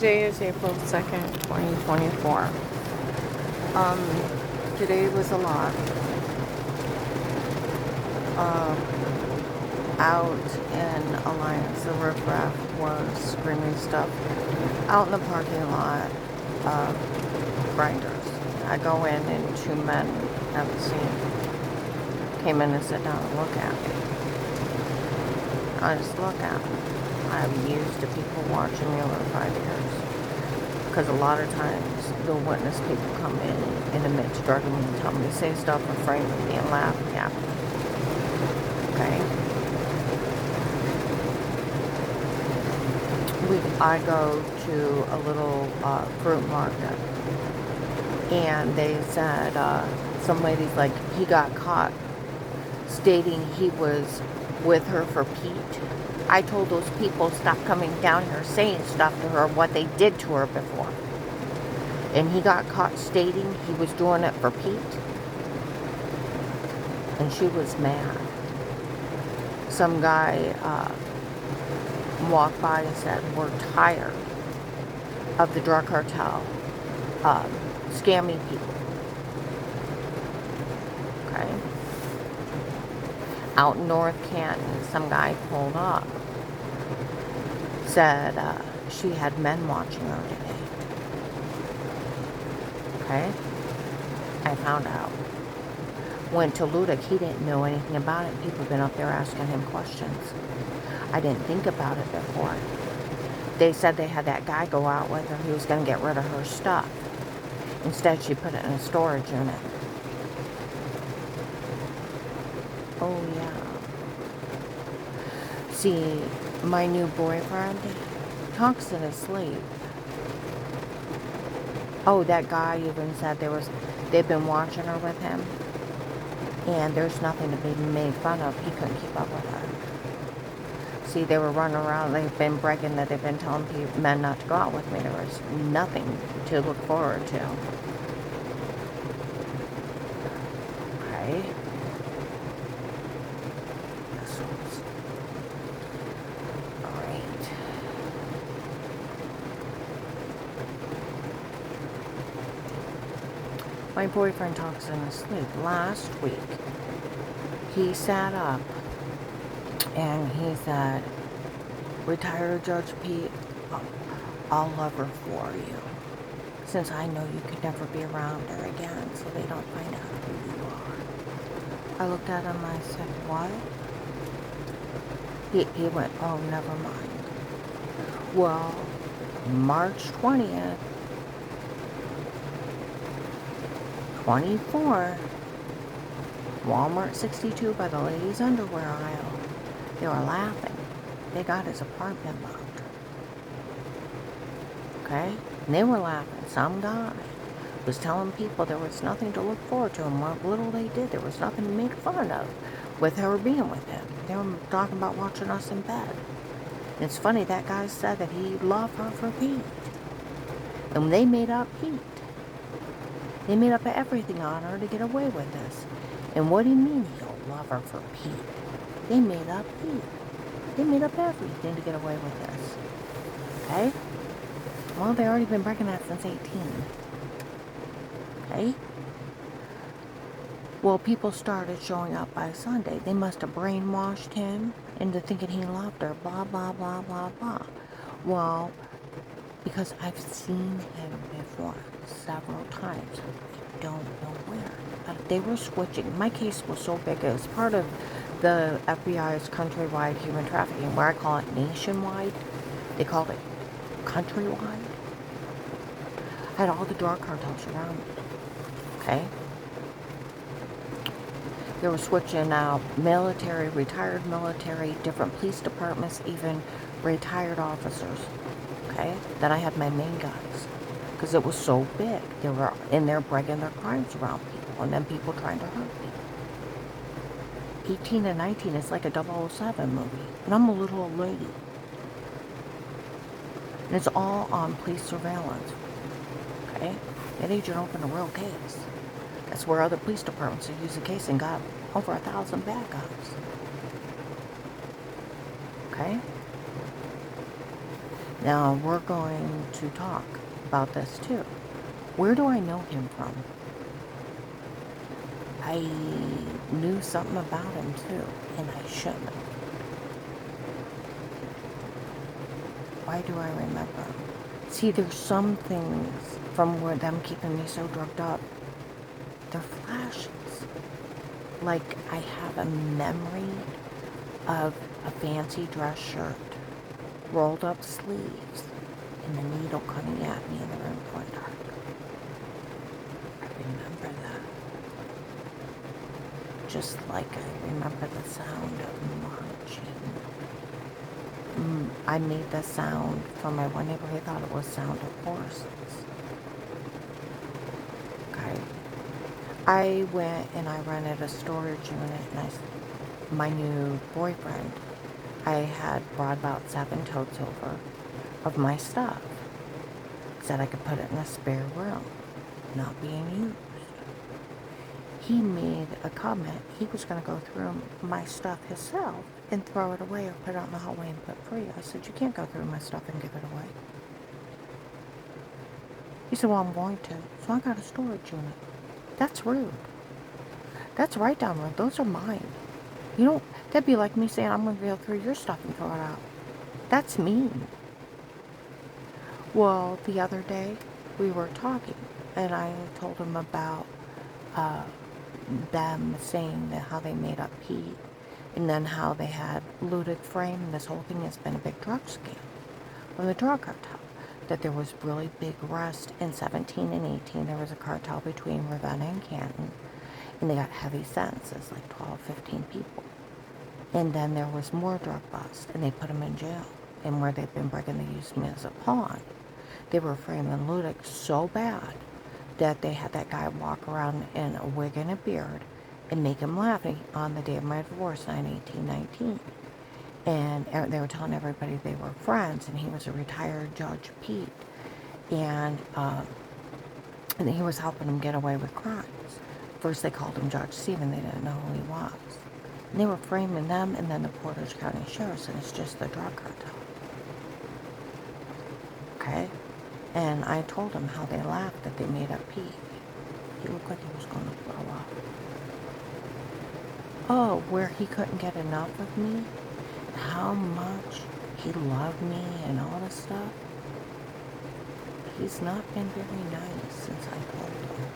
Today is April 2nd, 2024. Today was a lot. Out in Alliance, the riffraff was screaming stuff out in the parking lot of Grinders. I go in and two men at the scene came in and sat down and look at me. I just look at them. I'm used to people watching me over 5 years. Because a lot of times the witness people come in the midst, drugging me and tell me to say stuff in front of me and laugh at me. Okay? I go to a little fruit market, and they said, some lady's like, he got caught stating he was with her for Pete. I told those people stop coming down here saying stuff to her, what they did to her before. And he got caught stating he was doing it for Pete. And she was mad. Some guy walked by and said, we're tired of the drug cartel scamming people. Okay? Out in North Canton, some guy pulled up, said she had men watching her today. Okay? I found out. Went to Ludic, he didn't know anything about it. People have been up there asking him questions. I didn't think about it before. They said they had that guy go out with her. He was going to get rid of her stuff. Instead, she put it in a storage unit. Oh, yeah. See, my new boyfriend talks in his sleep. Oh, that guy even said they've been watching her with him. And there's nothing to be made fun of. He couldn't keep up with her. See, they were running around. They've been bragging that they've been telling men not to go out with me. There was nothing to look forward to. Okay. This one's... Alright. My boyfriend talks in his sleep. Last week, he sat up and he said, retired Judge Pete, I'll love her for you. Since I know you could never be around her again, so they don't find out who you are. I looked at him and I said, what? He went, oh, never mind. Well, March 20th, 24, Walmart 62 by the ladies' underwear aisle. They were laughing. They got his apartment bombed. Okay? And they were laughing. Some guy was telling people there was nothing to look forward to, and what little they did, there was nothing to make fun of with her being with him. They were talking about watching us in bed. And it's funny, that guy said that he loved her for Pete. And they made up Pete. They made up everything on her to get away with this. And what do you mean he'll love her for Pete? They made up Pete. They made up everything to get away with this. Okay? Well, they've already been breaking that since 18. Okay? Well, people started showing up by Sunday. They must have brainwashed him into thinking he loved her. Blah, blah, blah, blah, blah. Well, because I've seen him before several times. I don't know where. But they were switching. My case was so big. It was part of the FBI's countrywide human trafficking, where I call it nationwide. They called it countrywide. I had all the drug cartels around me. Okay? They were switching out military, retired military, different police departments, even retired officers. Okay? Then I had my main guys. Because it was so big. They were in there bragging their crimes around people, and then people trying to hurt me. 18 and 19 is like a 007 movie. And I'm a little old lady. And it's all on police surveillance. Okay? That agent opened a real case. That's where other police departments have used the case and got over 1,000 bad guys. Okay? Now, we're going to talk about this too. Where do I know him from? I knew something about him too, and I shouldn't have. Why do I remember? See, there's some things from where them keeping me so drugged up. They're flashes. Like, I have a memory of a fancy dress shirt, rolled up sleeves, and the needle coming at me in the room going dark. I remember that. Just like I remember the sound of marching. I made the sound from my one neighbor. He thought it was sound of horses. Okay. I went and I rented a storage unit, and my new boyfriend, I had brought about 7 totes over of my stuff. Said I could put it in a spare room, not being used. He made a comment. He was going to go through my stuff himself and throw it away or put it out in the hallway and put free. I said, you can't go through my stuff and give it away. He said, well, I'm going to. So I got a storage unit. That's rude. That's right down rude. Those are mine. You don't, that'd be like me saying, I'm going to go through your stuff and throw it out. That's mean. Well, the other day, we were talking, and I told him about them saying that how they made up Pete, and then how they had looted Frame. This whole thing has been a big drug scam from the drug cartel. That there was really big rust in 17 and 18. There was a cartel between Ravenna and Canton, and they got heavy sentences, like 12, 15 people. And then there was more drug bust, and they put them in jail. And where they've been breaking, they used me as a pawn. They were framing Ludick so bad that they had that guy walk around in a wig and a beard and make him laugh on the day of my divorce, 9/18/19. And they were telling everybody they were friends, and he was a retired Judge Pete. And he was helping them get away with crimes. First they called him Judge Stephen, they didn't know who he was. And they were framing them and then the Portage County Sheriff's, and it's just the drug cartel. Okay? And I told him how they laughed that they made up Pete. He looked like he was going to throw up. Oh, where he couldn't get enough of me? How much he loved me and all this stuff? He's not been very nice since I told him.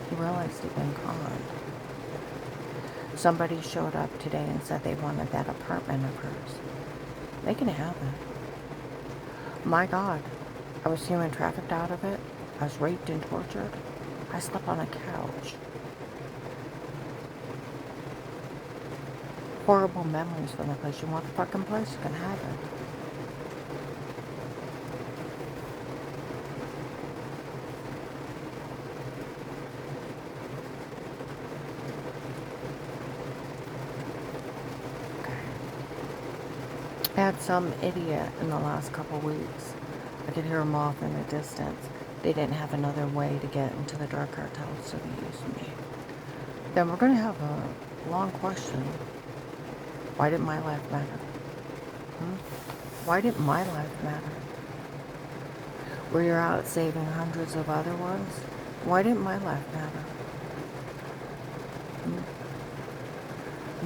He realized he'd been conned. Somebody showed up today and said they wanted that apartment of hers. They can have it. My God, I was human trafficked out of it. I was raped and tortured. I slept on a couch. Horrible memories from the place. You want the fucking place, you can have it. I had some idiot in the last couple weeks. I could hear them off in the distance. They didn't have another way to get into the drug cartel, so they used me. Then we're going to have a long question. Why didn't my life matter? Why didn't my life matter? Where you're out saving hundreds of other ones? Why didn't my life matter?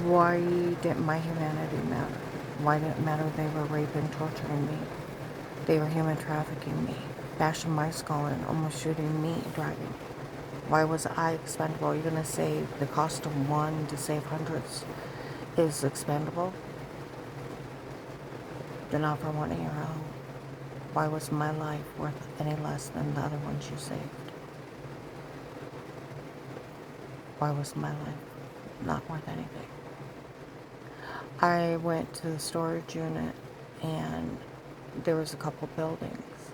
Why didn't my humanity matter? Why didn't it matter they were raping, torturing me? They were human trafficking me, bashing my skull in, almost shooting me, driving. Why was I expendable? You're going to say the cost of one to save hundreds is expendable? Then offer one of your own. Why was my life worth any less than the other ones you saved? Why was my life not worth anything? I went to the storage unit, and there was a couple buildings,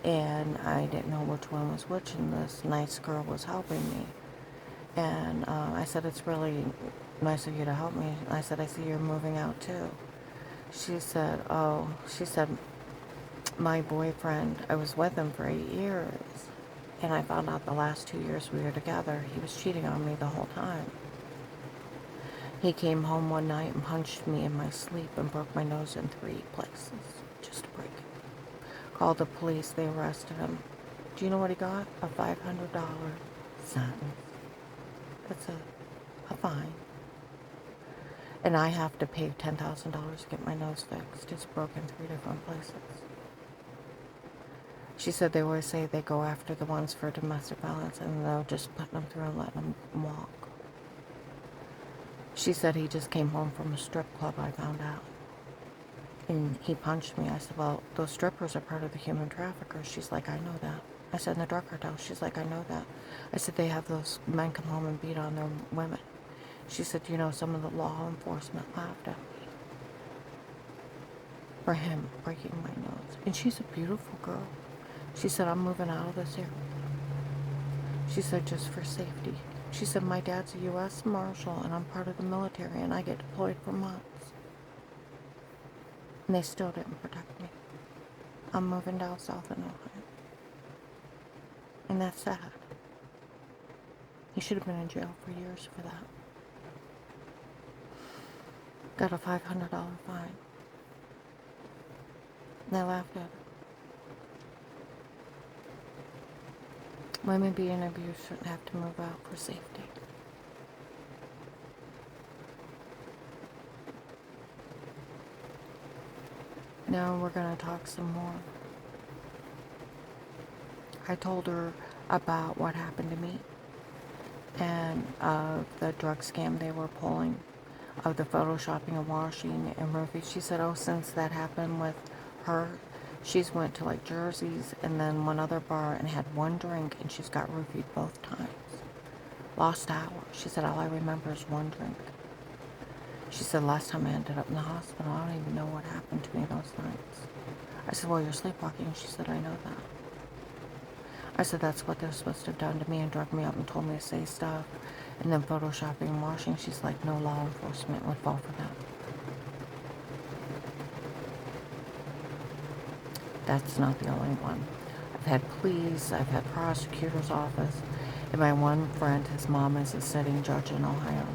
and I didn't know which one was which, and this nice girl was helping me. And I said, it's really nice of you to help me. I said, I see you're moving out too. She said, my boyfriend, I was with him for 8 years, and I found out the last 2 years we were together, he was cheating on me the whole time. He came home one night and punched me in my sleep and broke my nose in 3 places. just to break it. Called the police, they arrested him. Do you know what he got? A $500 sentence. That's a fine. And I have to pay $10,000 to get my nose fixed. It's broken 3 different places. She said they always say they go after the ones for domestic violence and they'll just put them through and let them walk. She said he just came home from a strip club, I found out. And he punched me. I said, well, those strippers are part of the human traffickers. She's like, I know that. I said, in the drug cartel. She's like, I know that. I said, they have those men come home and beat on their women. She said, you know, some of the law enforcement laughed at me for him breaking my nose. And she's a beautiful girl. She said, I'm moving out of this area. She said, just for safety. She said, my dad's a U.S. Marshal and I'm part of the military and I get deployed for months. And they still didn't protect me. I'm moving down south in Ohio. And that's sad. He should have been in jail for years for that. Got a $500 fine. And they laughed at it. Women being abused shouldn't have to move out for safety. Now we're going to talk some more. I told her about what happened to me and the drug scam they were pulling, of the photoshopping and washing and roofing. She said, oh, since that happened with her, she's went to like Jersey's and then one other bar and had one drink and she's got roofied both times. Lost hour. She said, all I remember is one drink. She said, last time I ended up in the hospital, I don't even know what happened to me those nights. I said, well, you're sleepwalking. She said, I know that. I said, that's what they're supposed to have done to me and drugged me up and told me to say stuff. And then photoshopping and washing. She's like, no law enforcement would fall for that. That's not the only one. I've had police, I've had prosecutor's office, and my one friend, his mom is a sitting judge in Ohio.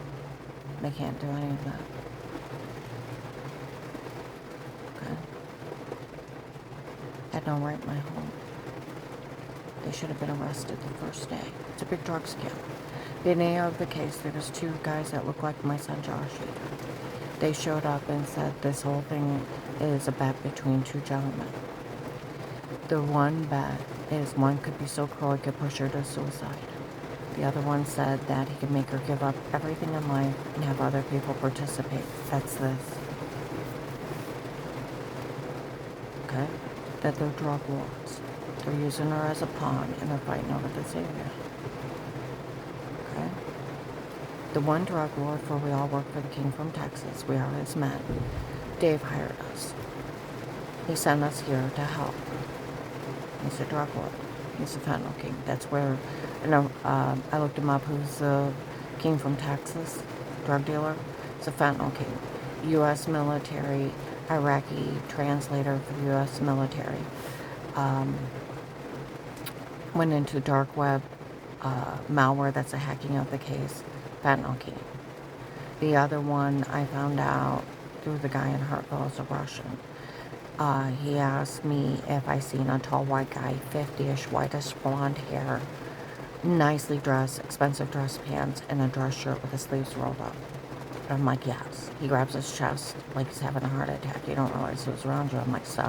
They can't do any of that. Okay. Had no right in my home. They should have been arrested the first day. It's a big drug scam. The name of the case, there was 2 guys that looked like my son Josh. They showed up and said this whole thing is a bet between 2 gentlemen. The one bet is one could be so cruel he could push her to suicide. The other one said that he could make her give up everything in life and have other people participate. That's this. Okay? That they're drug wars. They're using her as a pawn and they're fighting over this area. Okay? The one drug lord, for we all work for the king from Texas. We are his men. Dave hired us. He sent us here to help. He's a drug lord. He's a fentanyl king. That's where, you know, I looked him up. Who's the king from Texas? Drug dealer? He's a fentanyl king. U.S. military, Iraqi translator for the U.S. military. Went into dark web malware. That's a hacking of the case. Fentanyl king. The other one I found out through the guy in Hartville is a Russian. He asked me if I seen a tall white guy, 50-ish, whitish blonde hair, nicely dressed, expensive dress pants, and a dress shirt with the sleeves rolled up. And I'm like, yes. He grabs his chest like he's having a heart attack. You don't realize who's around you. I'm like, so?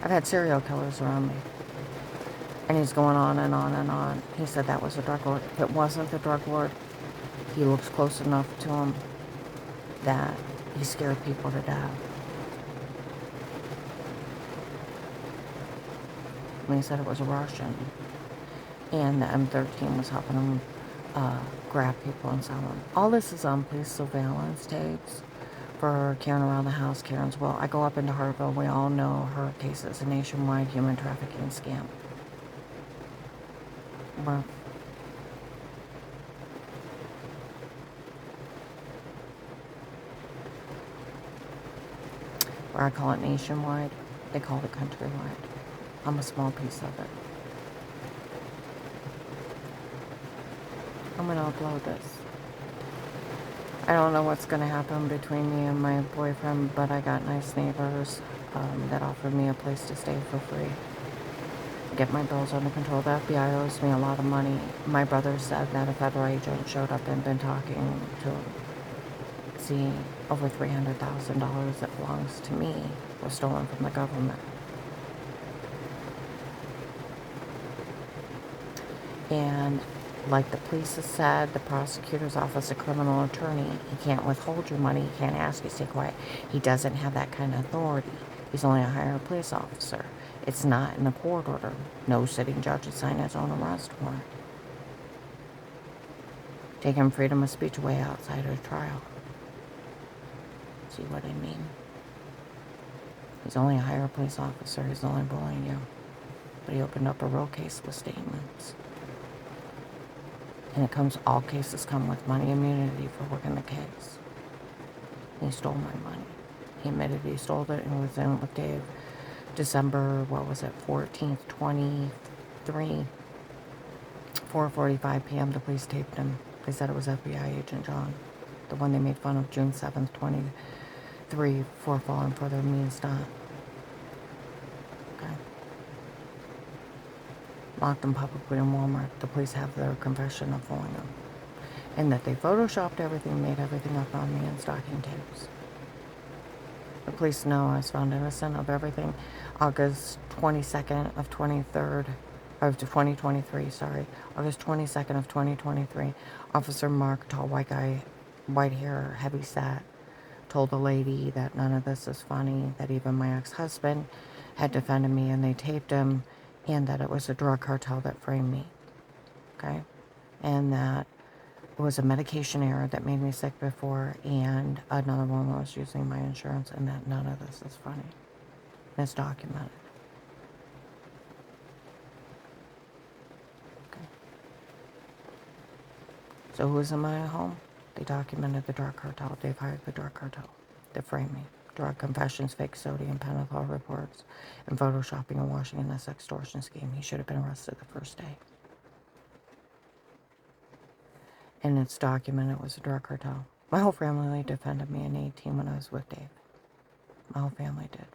I've had serial killers around me. And he's going on and on and on. He said that was a drug lord. If it wasn't the drug lord, he looks close enough to him that he scared people to death. And he said it was a Russian. And the M13 was helping him grab people and so on. All this is on police surveillance tapes for Karen Around the House, Karen's Will. I go up into Hartville. We all know her case is a nationwide human trafficking scam. Well, where I call it nationwide, they call it countrywide. I'm a small piece of it. I'm going to upload this. I don't know what's going to happen between me and my boyfriend, but I got nice neighbors that offered me a place to stay for free. Get my bills under control. The FBI owes me a lot of money. My brother said that a federal agent showed up and been talking to him. See, over $300,000 that belongs to me was stolen from the government. And like the police has said, the prosecutor's office, a criminal attorney, he can't withhold your money, he can't ask you to stay quiet. He doesn't have that kind of authority. He's only a hired police officer. It's not in a court order. No sitting judge would sign his own arrest warrant. Taking freedom of speech away outside of trial. See what I mean? He's only a hired police officer. He's only bullying you. But he opened up a real case with statements. And all cases come with money immunity for working the case. He stole my money. He admitted he stole it and was in with Dave December, 14th, 23, 4:45 p.m. The police taped him. They said it was FBI agent John, the one they made fun of June 7th, 23, for falling for their mean stunt. Okay. Locked him publicly in Walmart. The police have their confession of fooling him. And that they photoshopped everything, made everything up on me in stocking tapes. The police know I was found innocent of everything. August 22nd of 2023, sorry. August 22nd of 2023. Officer Mark, tall white guy, white hair, heavy set, told the lady that none of this is funny, that even my ex-husband had defended me and they taped him, and that it was a drug cartel that framed me. Okay? And that it was a medication error that made me sick before, and another woman was using my insurance, and that none of this is funny. It's documented. Okay. So who's in my home? They documented the drug cartel. They've hired the drug cartel to frame me. Drug confessions, fake sodium pentothal reports, and photoshopping and washing in this extortion scheme. He should have been arrested the first day. And it's documented it was a drug cartel. My whole family defended me in 18 when I was with Dave. My whole family did.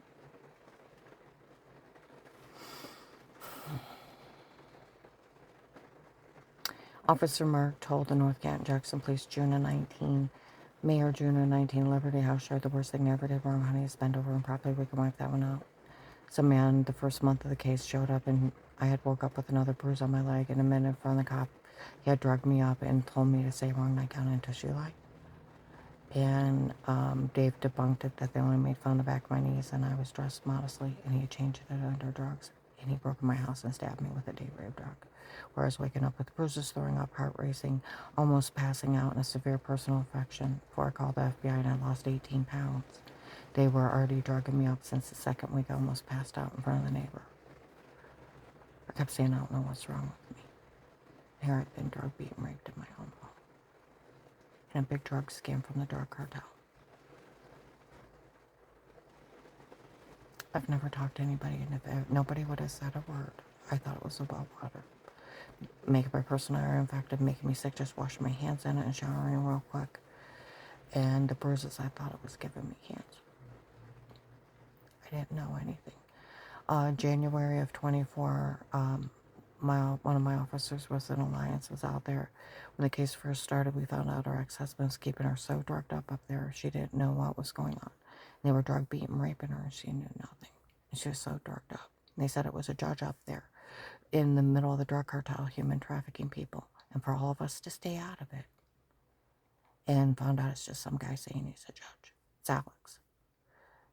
Officer Mark told the North Canton Jackson Police June of 19, Mayor June of 19, Liberty House shared the worst thing they ever did wrong, honey, is bend over and properly we can wipe that one out. Some man, the first month of the case, showed up and I had woke up with another bruise on my leg. In a minute in front of the cop, he had drugged me up and told me to say wrong nightgown and tissue light. And Dave debunked it, that they only made fun of the back of my knees and I was dressed modestly, and he had changed it under drugs. And he broke in my house and stabbed me with a date rape drug. Where I was waking up with bruises, throwing up, heart racing, almost passing out, and a severe personal infection. Before I called the FBI and I lost 18 pounds. They were already drugging me up since the second week. I almost passed out in front of the neighbor. I kept saying, I don't know what's wrong with me. Here I've been drug beat and raped in my own home. And a big drug scam from the drug cartel. I've never talked to anybody, and if nobody would have said a word, I thought it was a well water. Making my personal area infected, making me sick, just washing my hands in it and showering real quick. And the bruises, I thought it was giving me cancer. I didn't know anything. January of 24, one of my officers was in Alliance, was out there. When the case first started, we found out our ex-husband was keeping her so drugged up there, she didn't know what was going on. And they were drug beating, raping her, and she knew nothing. And she was so drugged up. And they said it was a judge up there in the middle of the drug cartel, human trafficking people, and for all of us to stay out of it. And found out it's just some guy saying he's a judge. It's Alex.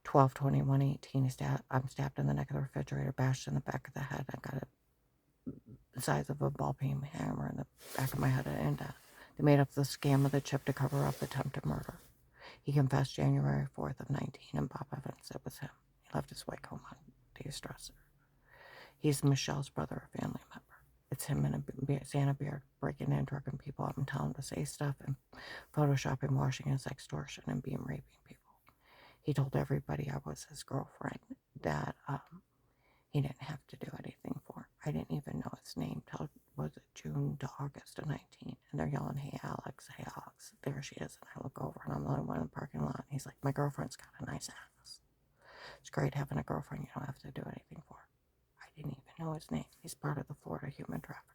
12/21/18, I'm stabbed in the neck of the refrigerator, bashed in the back of the head. I got it the size of a ball peen hammer in the back of my head, and they made up the scam of the chip to cover up attempted murder. He confessed January 4th of 19, and Bob Evans, it was him. He left his wife home on Dave's dresser. He's Michelle's brother, a family member. It's him in a Santa beard, breaking in, drugging people up and telling them to say stuff, and photoshopping, washing his extortion, and being raping people. He told everybody I was his girlfriend, that he didn't have to do anything for. I didn't even know his name till, was it June to August of 19, and they're yelling, hey Alex, there she is. And I look over and I'm the only one in the parking lot. And he's like, my girlfriend's got a nice ass. It's great having a girlfriend you don't have to do anything for. I didn't even know his name. He's part of the Florida human traffickers.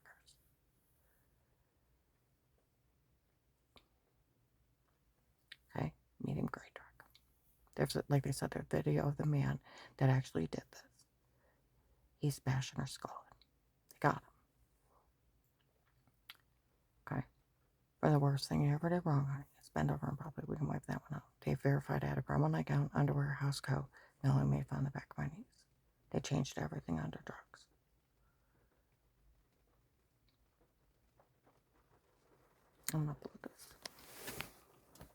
Okay, medium gray dark. There's, like they said, there's video of the man that actually did this. He's bashing her skull in. They got him. Okay. For the worst thing you ever did wrong, honey, is bend over and probably we can wipe that one out. They verified I had a grandma nightgown, underwear, house coat, and only made fun of the back of my knees. They changed everything under drugs. I'm gonna